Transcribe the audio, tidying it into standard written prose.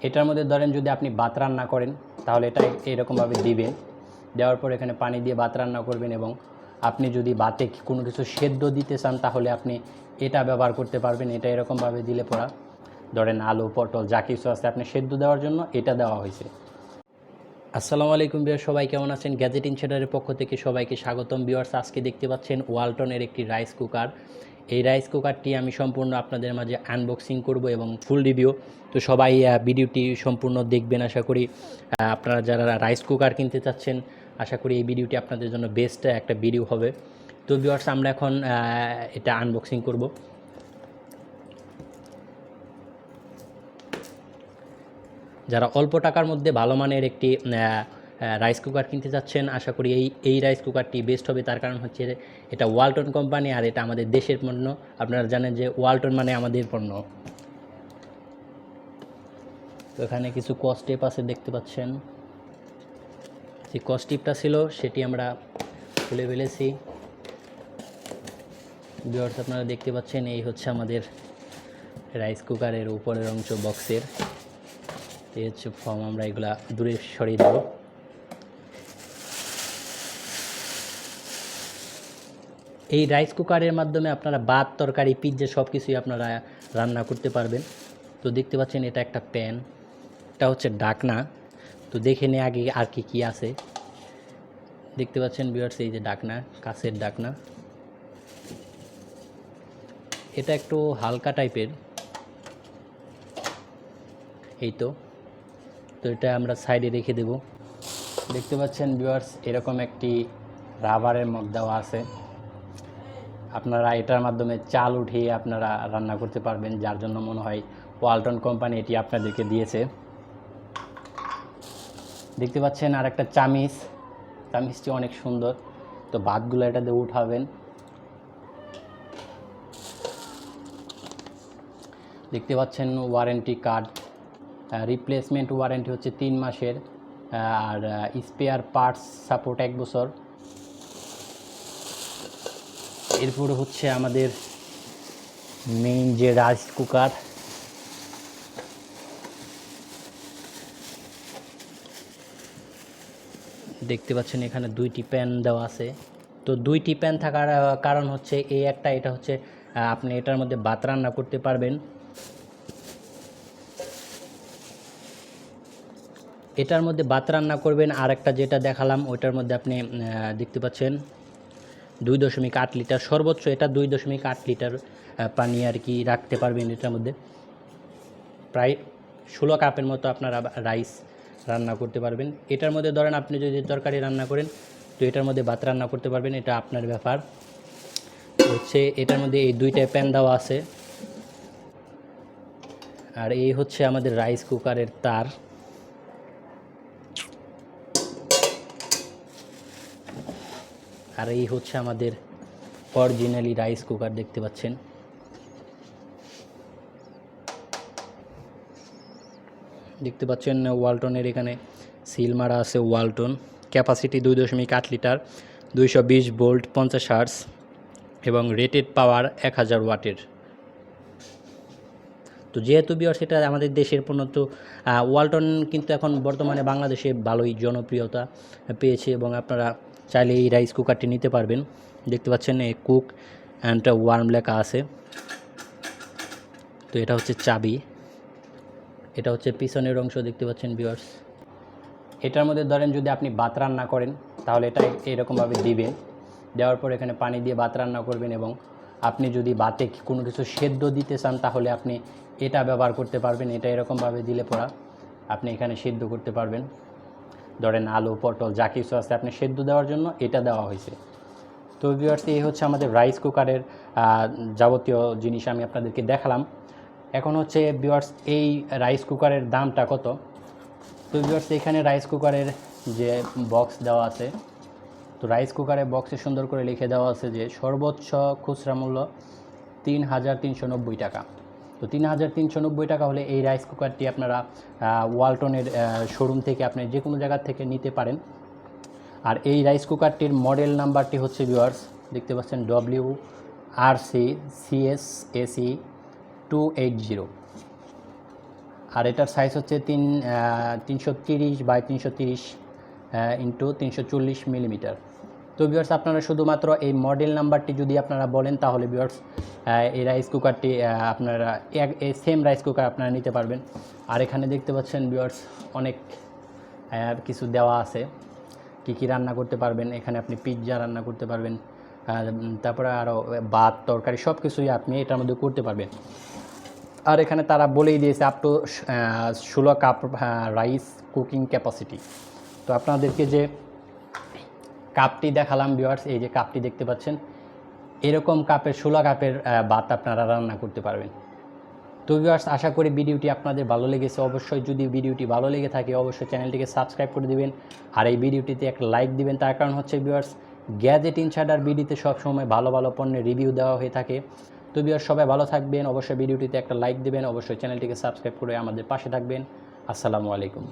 এটার মধ্যে ধরেন যদি আপনি ভাত রান্না করেন তাহলে এটা এরকমভাবে দিবেন, দেওয়ার পর এখানে পানি দিয়ে ভাত রান্না করবেন। এবং আপনি যদি ভাতে কোনো কিছু সেদ্ধ দিতে চান তাহলে আপনি এটা ব্যবহার করতে পারবেন। এটা এরকমভাবে দিলে পড়া ধরেন আলু পটল যা কিছু আছে আপনি সেদ্ধ দেওয়ার জন্য এটা দেওয়া হয়েছে। আসসালামু আলাইকুম ভিউয়ার্স, সবাই কেমন আছেন? গ্যাজেট ইনসাইডারের পক্ষ থেকে সবাইকে স্বাগতম। ভিউয়ার্স, আজকে দেখতে পাচ্ছেন ওয়ালটনের একটি রাইস কুকার। এই রাইস কুকারটি আমি সম্পূর্ণ আপনাদের মাঝে আনবক্সিং করব এবং ফুল রিভিউ। তো সবাই ভিডিওটি সম্পূর্ণ দেখবেন। আশা করি আপনারা যারা রাইস কুকার কিনতে চাচ্ছেন, আশা করি এই ভিডিওটি আপনাদের জন্য বেস্ট একটা ভিডিও হবে। তো ভিউয়ার্স, আমরা এখন এটা আনবক্সিং করব। যারা অল্প টাকার মধ্যে ভালো মানের একটি রাইস কুকার কিনতে চাচ্ছেন, আশা করি এই রাইস কুকারটি বেস্ট হবে। তার কারণ হচ্ছে এটা ওয়ালটন কোম্পানি আর এটা আমাদের দেশের পণ্য। আপনারা জানেন যে ওয়ালটন মানে আমাদের পণ্য। তো এখানে কিছু কস্টেপ আছে দেখতে পাচ্ছেন। যে কস্টেপটা ছিল সেটি আমরা খুলে ফেলেছি। ভিউয়ার্স, আপনারা দেখতে পাচ্ছেন এই হচ্ছে আমাদের রাইস কুকারের উপরের অংশ বক্সের। এই হচ্ছে ফর্ম, আমরা এগুলা দূরে সরিয়ে দেব। এই রাইস কুকারের মাধ্যমে আপনারা ভাত তরকারি পিৎজা সব কিছুই আপনারা রান্না করতে পারবেন। তো দেখতে পাচ্ছেন এটা একটা প্যান, এটা হচ্ছে ঢাকনা। তো দেখে নিয়ে আগে আর কি আছে। দেখতে পাচ্ছেন ভিউয়ার্স, এই যে ঢাকনা, কাঁচের ঢাকনা। এটা একটু হালকা টাইপের, এই তো এটা আমরা সাইডে রেখে দেব। দেখতে পাচ্ছেন ভিউয়ার্স, এরকম একটি রাবারের মগ দেওয়া আছে। আপনারা এটার মাধ্যমে চাল উঠিয়ে আপনারা রান্না করতে পারবেন, যার জন্য মনে হয় ওয়ালটন কোম্পানি এটি আপনাদেরকে দিয়েছে। দেখতে পাচ্ছেন আর একটা চামিচটি অনেক সুন্দর। তো ভাতগুলো এটা দিয়ে উঠাবেন। দেখতে পাচ্ছেন ওয়ারেন্টি কার্ড, রিপ্লেসমেন্ট ওয়ারেন্টি হচ্ছে 3 মাসের, আর স্পেয়ার পার্টস সাপোর্ট 1 বছর। এরপরে হচ্ছে আমাদের মেইন যে রাইস কুকার। দেখতে পাচ্ছেন এখানে 2টি প্যান দেওয়া আছে। তো 2টি প্যান থাকার কারণ হচ্ছে এটা হচ্ছে আপনি এটার মধ্যে ভাত রান্না করতে পারবেন। এটার মধ্যে ভাত রান্না করবেন। আর একটা যেটা দেখালাম ওইটার মধ্যে আপনি দেখতে পাচ্ছেন 2.8 লিটার সর্বোচ্চ, এটা 2.8 লিটার পানি আর কি রাখতে পারবেন। এটার মধ্যে প্রায় 16 কাপের মতো আপনারা রাইস রান্না করতে পারবেন। এটার মধ্যে ধরেন আপনি যদি তরকারি রান্না করেন তো এটার মধ্যে ভাত রান্না করতে পারবেন, এটা আপনার ব্যাপার। হচ্ছে এটার মধ্যে এই 2টা প্যান দেওয়া আছে। আর এই হচ্ছে আমাদের রাইস কুকারের তার। আর এই হচ্ছে আমাদের অরিজিনালি রাইস কুকার, দেখতে পাচ্ছেন। দেখতে পাচ্ছেন ওয়ালটনের এখানে সিল মারা আছে Walton. Capacity 2.8 litre, 220 volt, 50 hertz এবং রেটেড পাওয়ার 1000 ওয়াটের। তো যেহেতু ভিউয়ার্স এটা আমাদের দেশের পণ্য, তো ওয়ালটন কিন্তু এখন বর্তমানে বাংলাদেশে ভালোই জনপ্রিয়তা পেয়েছে এবং আপনারা চাইলে এই রাইস কুকারটি নিতে পারবেন। দেখতে পাচ্ছেন এই কুক অ্যান্ড ওয়ার্ম লেখা আছে। তো এটা হচ্ছে চাবি, এটা হচ্ছে পিছনের অংশ। দেখতে পাচ্ছেন ভিউয়ার্স, এটার মধ্যে ধরেন যদি আপনি ভাত রান্না করেন তাহলে এটা এরকমভাবে দিবেন, দেওয়ার পর এখানে পানি দিয়ে ভাত রান্না করবেন। এবং আপনি যদি ভাতে কোনো কিছু সেদ্ধ দিতে চান তাহলে আপনি এটা ব্যবহার করতে পারবেন। এটা এরকমভাবে দিলে পড়া আপনি এখানে সেদ্ধ করতে পারবেন। ধরেন আলু পটল যা কিছু আছে আপনি সেদ্ধ দেওয়ার জন্য এটা দেওয়া হয়েছে। তো ভিউয়ার্স, এই হচ্ছে আমাদের রাইস কুকারের যাবতীয় জিনিস আমি আপনাদেরকে দেখালাম। এখন হচ্ছে ভিউয়ার্স, এই রাইস কুকারের দামটা কত। তো ভিউয়ার্স, এখানে রাইস কুকারের যে বক্স দেওয়া আছে, তো রাইস কুকারের বক্সে সুন্দর করে লিখে দেওয়া আছে যে সর্বোচ্চ খুচরা মূল্য 3390 টাকা। তো 3390 টাকা হলে এই রাইস কুকারটি আপনারা ওয়ালটনের শোরুম থেকে আপনি যে কোনো জায়গা থেকে নিতে পারেন। আর এই রাইস কুকারটির মডেল নাম্বারটি হচ্ছে ভিউয়ার্স, দেখতে পাচ্ছেন WRC CSAC 280। আর এটার সাইজ হচ্ছে 330 বাই 330 ইন্টু 340 মিলিমিটার। তো ভিউয়ার্স আপনারা শুধুমাত্র এই মডেল নাম্বারটি যদি আপনারা বলেন তাহলে ভিউয়ার্স এই রাইস কুকারটি আপনারা এই সেম রাইস কুকার আপনারা নিতে পারবেন। আর এখানে দেখতে পাচ্ছেন ভিউয়ার্স অনেক কিছু দেওয়া আছে, কী রান্না করতে পারবেন। এখানে আপনি পিৎজা রান্না করতে পারবেন, তারপরে আরও ভাত তরকারি সব কিছুই আপনি এটার মধ্যে করতে পারবেন। আর এখানে তারা বলেই দিয়েছে up to 16 cup rice cooking capacity. তো আপনাদেরকে যে কাপটি দেখালাম ভিউয়ার্স, এই যে কাপটি দেখতে পাচ্ছেন, এরকম কাপের 16 কাপের ভাত আপনারা রান্না করতে পারবেন। তো ভিউয়ার্স আশা করি ভিডিওটি আপনাদের ভালো লেগেছে। অবশ্যই যদি ভিডিওটি ভালো লেগে থাকে অবশ্যই চ্যানেলটিকে সাবস্ক্রাইব করে দিবেন আর এই ভিডিওটিতে একটা লাইক দিবেন। তার কারণ হচ্ছে ভিউয়ার্স গ্যাজেট ইনসাইডার ভিডিওতে সবসময় ভালো ভালো পণ্যের রিভিউ দেওয়া হয়ে থাকে। তো ভিউয়ার্স সবাই ভালো থাকবেন, অবশ্যই ভিডিওটিতে একটা লাইক দিবেন, অবশ্যই চ্যানেলটিকে সাবস্ক্রাইব করে আমাদের পাশে থাকবেন। আসসালামু আলাইকুম।